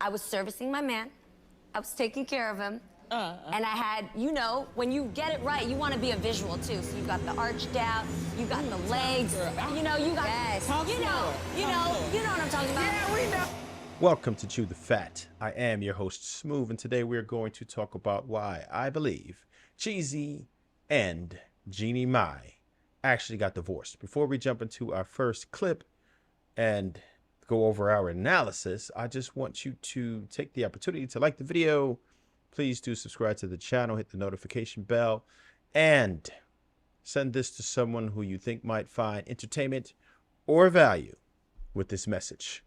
I was servicing my man. I was taking care of him. And I had, you know, when you get it right, you want to be a visual too. So you got the arched out, you got the legs, you know, you got, you know what I'm talking about. Yeah, we know. Welcome to Chew the Fat. I am your host, Smooth, and today we're going to talk about why I believe Jeezy and Jeannie Mai actually got divorced. Before we jump into our first clip and go over our analysis, I just want you to take the opportunity to like the video. Please do subscribe to the channel, hit the notification bell, and send this to someone who you think might find entertainment or value with this message.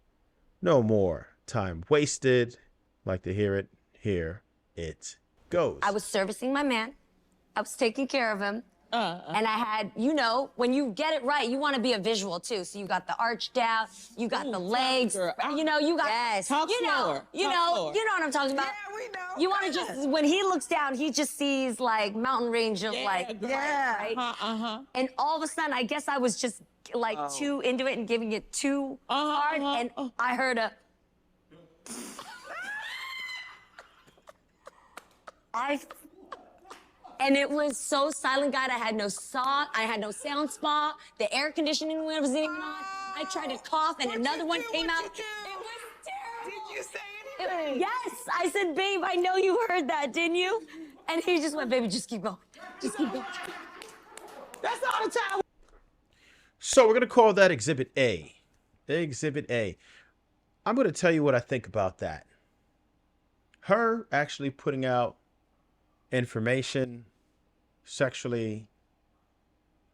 No more time wasted. Like to hear it. Here it goes. I was servicing my man. I was taking care of him. And I had, you know, when you get it right, you want to be a visual too. So you got the arched out, you got the legs, you know, you got, you know what I'm talking about. Yeah, we know. You want to just, when he looks down, he just sees like mountain range of right? And all of a sudden, I guess I was just like too into it and giving it too hard. And I heard a, and it was so silent, God. I had no saw, I had no sound spa. The air conditioning wasn't even on. I tried to cough, and another one came out. It was terrible. Did you say anything? Yes, I said, babe, I know you heard that, didn't you? And he just went, baby, just keep going. Just keep going. That's all the time. So we're going to call that Exhibit A. Exhibit A. I'm going to tell you what I think about that. Her actually putting out information sexually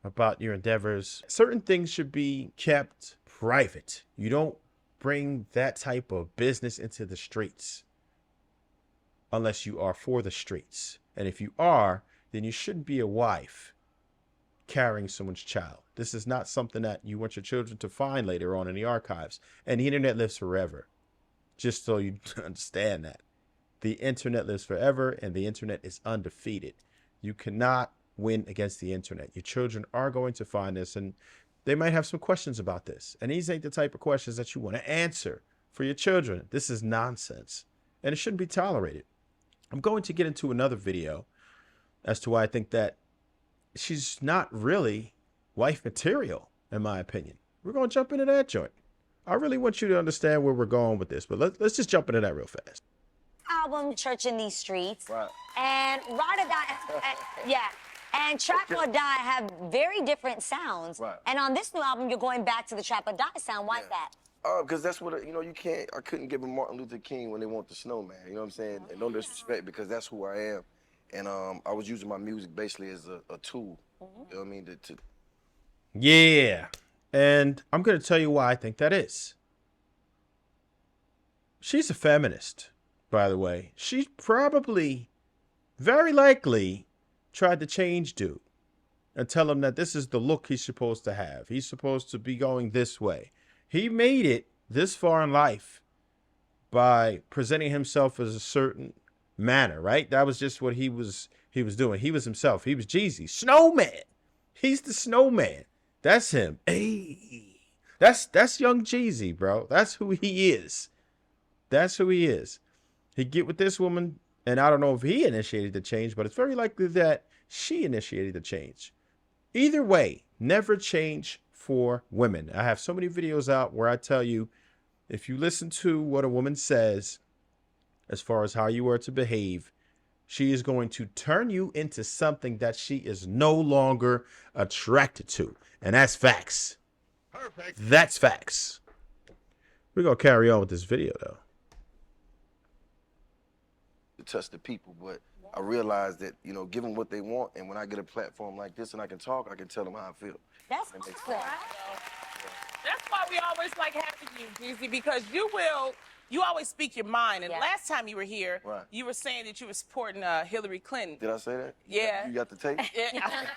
about your endeavors. Certain things should be kept private. You don't bring that type of business into the streets unless you are for the streets. And if you are, then you shouldn't be a wife carrying someone's child. This is not something that you want your children to find later on in the archives. And the internet lives forever. Just so you understand that. The internet lives forever, and the internet is undefeated. You cannot win against the internet. Your children are going to find this, and they might have some questions about this. And these ain't the type of questions that you want to answer for your children. This is nonsense, and it shouldn't be tolerated. I'm going to get into another video as to why I think that she's not really wife material, in my opinion. We're going to jump into that joint. I really want you to understand where we're going with this, but let's just jump into that real fast. Album, Church in These Streets. Right. And Ride or Die, and Trap or Die have very different sounds. Right. And on this new album, you're going back to the Trap or Die sound. Why is that? Because that's what, you know, you can't, I couldn't give him Martin Luther King when they want the snowman, you know what I'm saying? And no disrespect, because that's who I am. And I was using my music basically as a tool, you know what I mean? Yeah. And I'm going to tell you why I think that is. She's a feminist, by the way. She probably, very likely, tried to change dude and tell him that this is the look he's supposed to have. He's supposed to be going this way. He made it this far in life by presenting himself as a certain manner, right? That was just what he was doing. He was himself. He was Jeezy. Snowman. He's the snowman. That's him. Hey. That's young Jeezy, bro. That's who he is. That's who he is. He get with this woman, and I don't know if he initiated the change, but it's very likely that she initiated the change. Either way, never change for women. I have so many videos out where I tell you, if you listen to what a woman says, as far as how you are to behave, she is going to turn you into something that she is no longer attracted to. And that's facts. Perfect. That's facts. We're going to carry on with this video, though. To touch the people, but I realized that, you know, give them what they want, and when I get a platform like this and I can talk, I can tell them how I feel. That's That makes awesome. That's why we always like having you, Jeezy, because you always speak your mind. And last time you were here, Right. you were saying that you were supporting Hillary Clinton. Did I say that? Yeah. You got the tape? Yeah.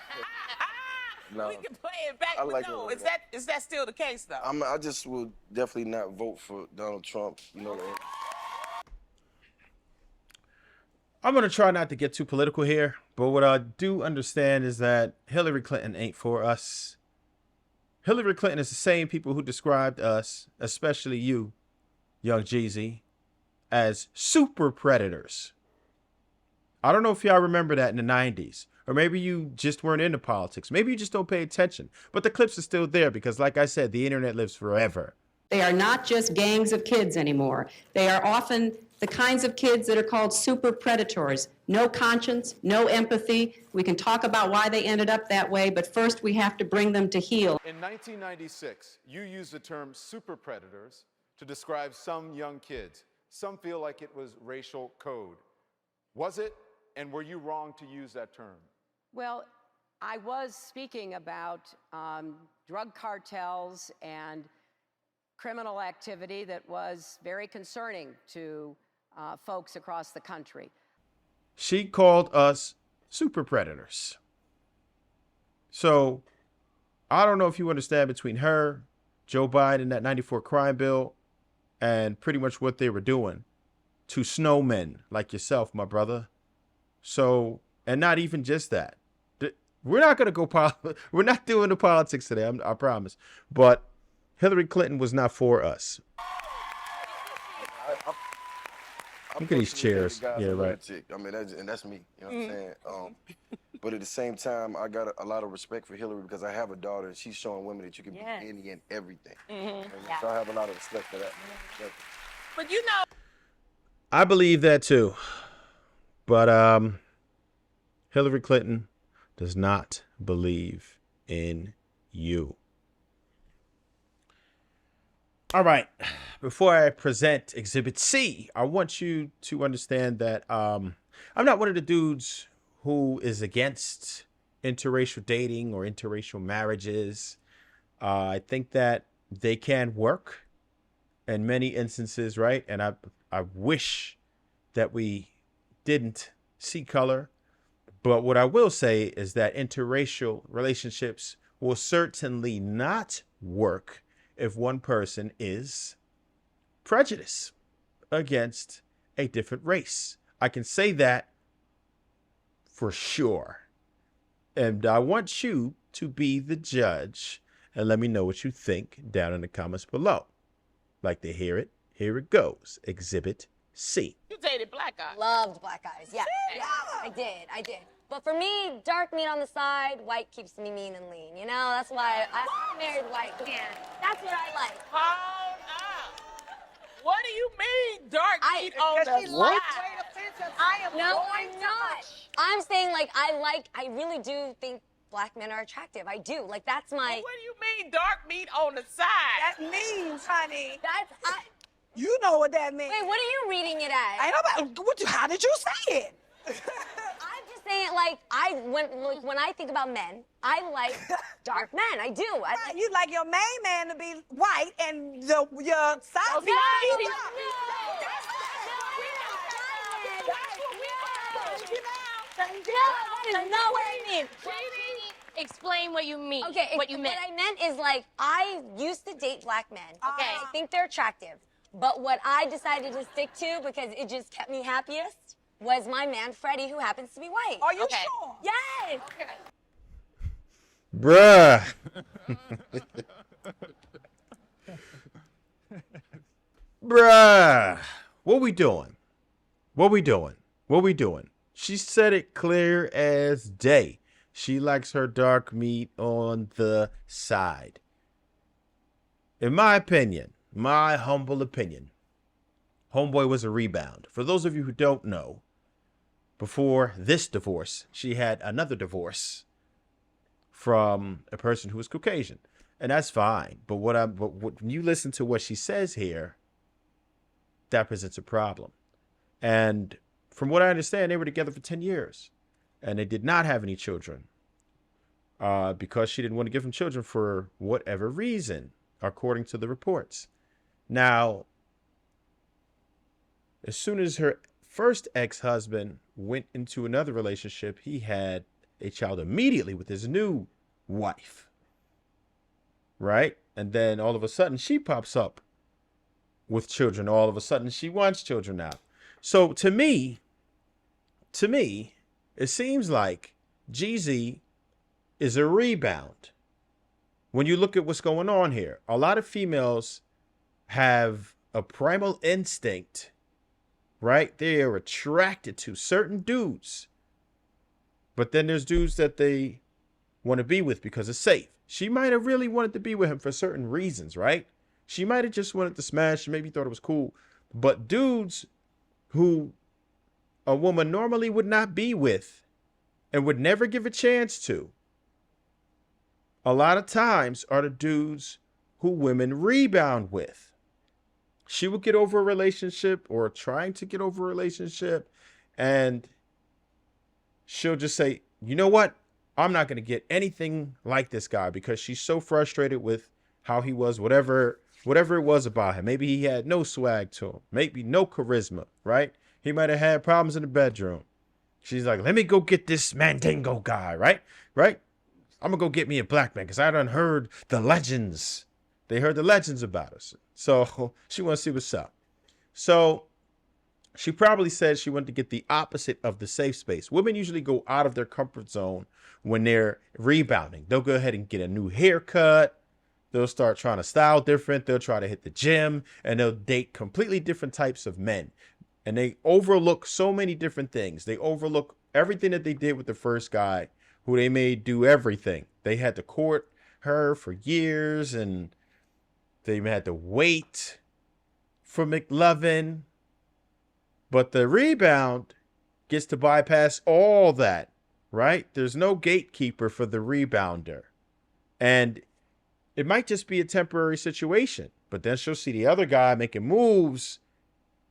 No. We can play it back, I but like no, it. is that still the case, though? I just will definitely not vote for Donald Trump, you know. I'm going to try not to get too political here, but what I do understand is that Hillary Clinton ain't for us. Hillary Clinton is the same people who described us, especially you, young Jeezy, as super predators. I don't know if y'all remember that in the 90s. Or maybe you just weren't into politics. Maybe you just don't pay attention. But the clips are still there because, like I said, the internet lives forever. They are not just gangs of kids anymore. They are often the kinds of kids that are called super predators. No conscience, no empathy. We can talk about why they ended up that way, but first we have to bring them to heel. In 1996, you used the term super predators to describe some young kids. Some feel like it was racial code. Was it? And were you wrong to use that term? Well, I was speaking about drug cartels and criminal activity that was very concerning to folks across the country. She called us super predators. So I don't know if you understand between her, Joe Biden, that 94 crime bill, and pretty much what they were doing to snowmen like yourself, my brother. So, and not even just that. We're not going to go, we're not doing the politics today, I promise. But Hillary Clinton was not for us. Look at these chairs. Yeah, right. I mean, that's me. You know what I'm saying? But at the same time, I got a lot of respect for Hillary because I have a daughter and she's showing women that you can be any and everything. So I have a lot of respect for that. But you know, I believe that too. But Hillary Clinton does not believe in you. All right. Before I present Exhibit C, I want you to understand that I'm not one of the dudes who is against interracial dating or interracial marriages. I think that they can work in many instances, right? And I wish that we didn't see color. But what I will say is that interracial relationships will certainly not work if one person is prejudiced against a different race. I can say that for sure. And I want you to be the judge and let me know what you think down in the comments below. Like to hear it? Here it goes. Exhibit C. you dated black guys. Loved black guys. Yeah. I did. But for me, dark meat on the side, white keeps me mean and lean. You know, that's why I married white. Man, that's what I like. Hold up. What do you mean, dark meat on the side? No, I'm not. I'm saying, like, I really do think black men are attractive. I do. Like, that's my... Well, what do you mean, dark meat on the side? That means, honey. You know what that means. Wait, what are you reading it as? I know, how did you say it? I'm just saying, like, when I think about men, I like dark men. I do. You like your main man to be white and your side No, that is not what I mean. Explain what you mean. Okay, what you meant. What I meant is, like, I used to date black men. Okay. I think they're attractive. But what I decided to stick to, because it just kept me happiest, was my man, Freddie, who happens to be white. Are you sure? Yes. Bruh. Bruh. What we doing? What we doing? What we doing? She said it clear as day. She likes her dark meat on the side. In my opinion, my humble opinion, homeboy was a rebound. For those of you who don't know, before this divorce, she had another divorce from a person who was Caucasian. And that's fine. But when you listen to what she says here, that presents a problem. And from what I understand, they were together for 10 years. And they did not have any children. Because she didn't want to give them children for whatever reason, according to the reports. Now, as soon as her first ex-husband went into another relationship, he had a child immediately with his new wife. Right? And then all of a sudden she pops up with children. All of a sudden she wants children now. So to me, it seems like Jeezy is a rebound. When you look at what's going on here, a lot of females have a primal instinct right? They are attracted to certain dudes. But then there's dudes that they want to be with because it's safe. She might have really wanted to be with him for certain reasons, right? She might have just wanted to smash. She maybe thought it was cool. But dudes who a woman normally would not be with and would never give a chance to, a lot of times are the dudes who women rebound with. She would get over a relationship or trying to get over a relationship, and she'll just say, you know what? I'm not going to get anything like this guy, because she's so frustrated with how he was, whatever it was about him. Maybe he had no swag to him, maybe no charisma, right? He might have had problems in the bedroom. She's like, let me go get this Mandingo guy, right? I'm going to go get me a black man because I done heard the legends. They heard the legends about us. So she wants to see what's up. So she probably said she wanted to get the opposite of the safe space. Women usually go out of their comfort zone when they're rebounding. They'll go ahead and get a new haircut. They'll start trying to style different. They'll try to hit the gym, and they'll date completely different types of men. And they overlook so many different things. They overlook everything that they did with the first guy, who they made do everything. They had to court her for years, and they had to wait for McLovin. But the rebound gets to bypass all that, right? There's no gatekeeper for the rebounder. And it might just be a temporary situation, but then she'll see the other guy making moves,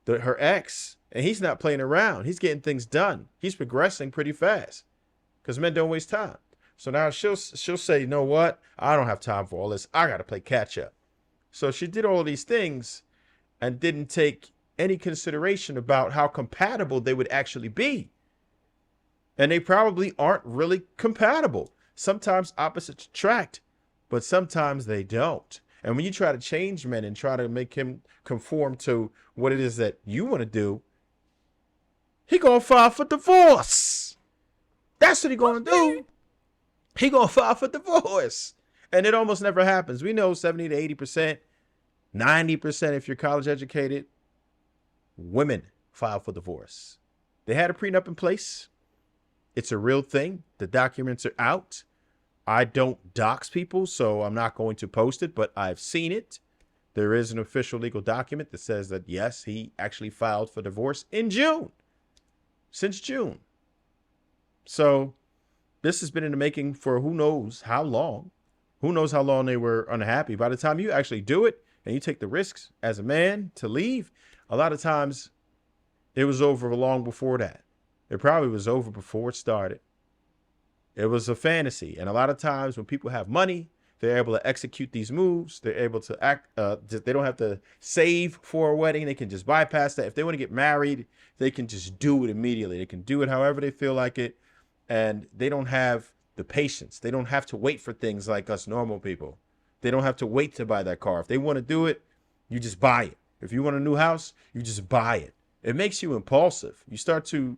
her ex, and he's not playing around. He's getting things done. He's progressing pretty fast, because men don't waste time. So now she'll say, you know what? I don't have time for all this. I got to play catch up. So she did all these things and didn't take any consideration about how compatible they would actually be. And they probably aren't really compatible. Sometimes opposites attract, but sometimes they don't. And when you try to change men and try to make him conform to what it is that you want to do, he gonna file for divorce. That's what he gonna do. He gonna file for divorce. And it almost never happens. We know 70 to 80%, 90% if you're college educated, women file for divorce. They had a prenup in place. It's a real thing. The documents are out. I don't dox people, so I'm not going to post it, but I've seen it. There is an official legal document that says that, yes, he actually filed for divorce in June. Since June. So this has been in the making for who knows how long. Who knows how long they were unhappy. By the time you actually do it and you take the risks as a man to leave, a lot of times it was over long before that. It probably was over before it started. It was a fantasy. And a lot of times when people have money, they're able to execute these moves. They're able to act. They don't have to save for a wedding. They can just bypass that. If they want to get married, they can just do it immediately. They can do it however they feel like it. And they don't have the patience. They don't have to wait for things like us normal people. They don't have to wait to buy that car. If they want to do it, you just buy it. If you want a new house, you just buy it. It makes you impulsive. You start to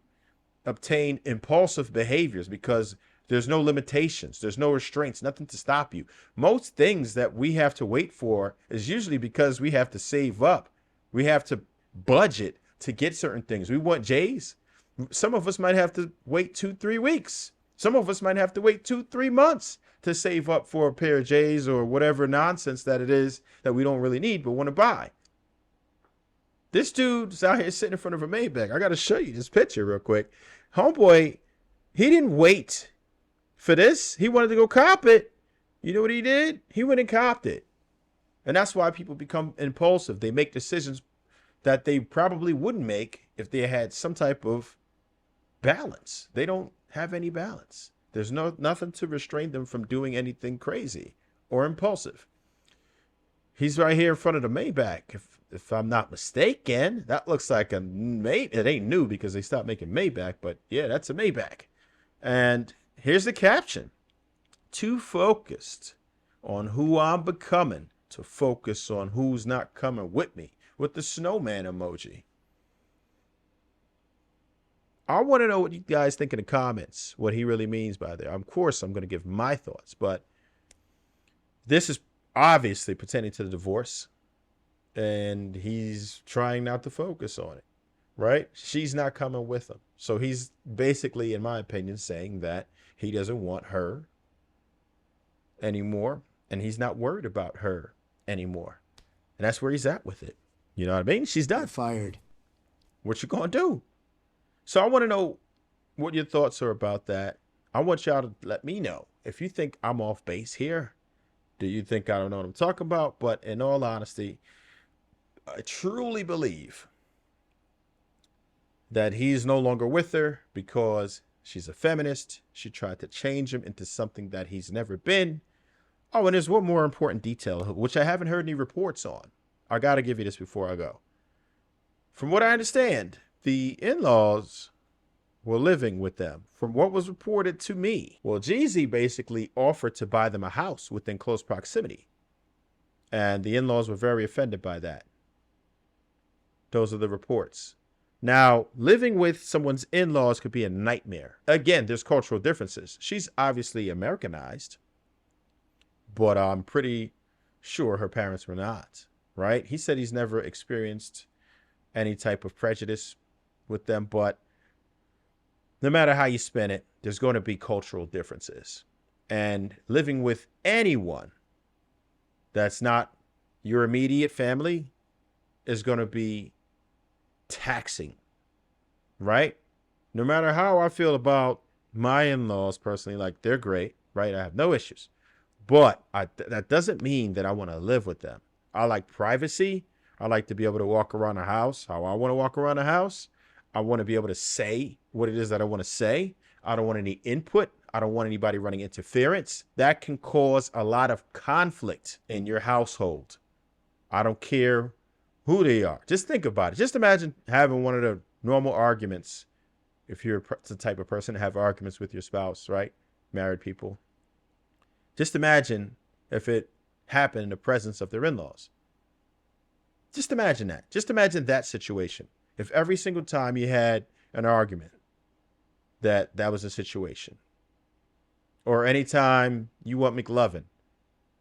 obtain impulsive behaviors because there's no limitations. There's no restraints, nothing to stop you. Most things that we have to wait for is usually because we have to save up. We have to budget to get certain things. We want J's. Some of us might have to wait 2-3 weeks. Some of us might have to wait 2-3 months to save up for a pair of J's or whatever nonsense that it is that we don't really need but want to buy. This dude's out here sitting in front of a Maybach. I got to show you this picture real quick. Homeboy, he didn't wait for this. He wanted to go cop it. You know what he did? He went and copped it. And that's why people become impulsive. They make decisions that they probably wouldn't make if they had some type of balance. They don't have any balance. There's nothing to restrain them from doing anything crazy or impulsive. He's right here in front of the Maybach. If I'm not mistaken, that looks like a Maybach. It ain't new because they stopped making Maybach, but yeah, that's a Maybach. And here's the caption: too focused on who I'm becoming to focus on who's not coming with me, with the snowman emoji. I want to know what you guys think in the comments, what he really means by that. Of course, I'm going to give my thoughts, but this is obviously pertaining to the divorce, and he's trying not to focus on it. right? She's not coming with him. So he's basically, in my opinion, saying that he doesn't want her anymore, and he's not worried about her anymore. And that's where he's at with it. You know what I mean? She's done. Fired. What you gonna do? So I want to know what your thoughts are about that. I want y'all to let me know if you think I'm off base here. Do you think I don't know what I'm talking about? But in all honesty, I truly believe that he's no longer with her because she's a feminist. She tried to change him into something that he's never been. Oh, and there's one more important detail, which I haven't heard any reports on. I got to give you this before I go. From what I understand, the in-laws were living with them. From what was reported to me, well, Jeezy basically offered to buy them a house within close proximity. And the in-laws were very offended by that. Those are the reports. Now, living with someone's in-laws could be a nightmare. Again, there's cultural differences. She's obviously Americanized, but I'm pretty sure her parents were not, right? He said he's never experienced any type of prejudice with them, but no matter how you spin it, there's going to be cultural differences. And living with anyone that's not your immediate family is going to be taxing, right? No matter how I feel about my in-laws personally, like they're great, right? I have no issues. But that doesn't mean that I want to live with them. I like privacy. I like to be able to walk around the house how I want to walk around the house. I want to be able to say what it is that I want to say. I don't want any input. I don't want anybody running interference. That can cause a lot of conflict in your household. I don't care who they are. Just think about it. Just imagine having one of the normal arguments. If you're the type of person to have arguments with your spouse, right? Married people. Just imagine if it happened in the presence of their in-laws. Just imagine that. Just imagine that situation. If every single time you had an argument, that was a situation. Or anytime you want McLovin.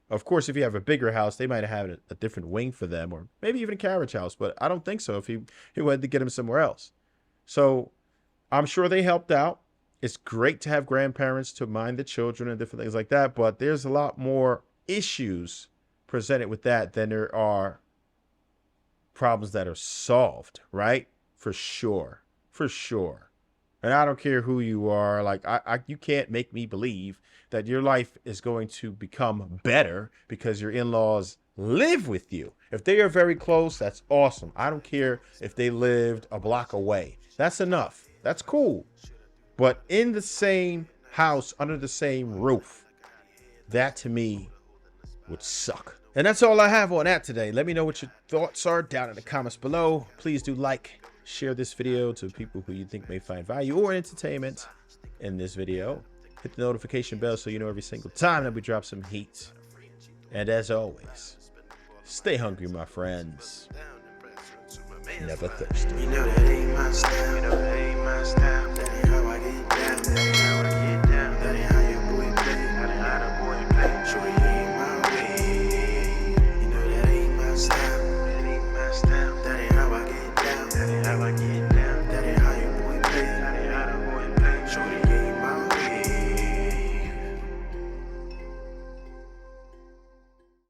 Of course, if you have a bigger house, they might have a different wing for them, or maybe even a carriage house, but I don't think so if he wanted to get him somewhere else. So I'm sure they helped out. It's great to have grandparents to mind the children and different things like that, but there's a lot more issues presented with that than there are problems that are solved, right? For sure. For sure. And I don't care who you are. Like, you can't make me believe that your life is going to become better because your in-laws live with you. If they are very close, that's awesome. I don't care if they lived a block away. That's enough. That's cool. But in the same house, under the same roof, that to me would suck. And that's all I have on that today. Let me know what your thoughts are down in the comments below. Please do like, share this video to people who you think may find value or entertainment in this video. Hit the notification bell so you know every single time that we drop some heat. And as always, stay hungry, my friends. Never thirsty. You know that ain't my style. You know that ain't my style. That ain't how I get down. That ain't how I get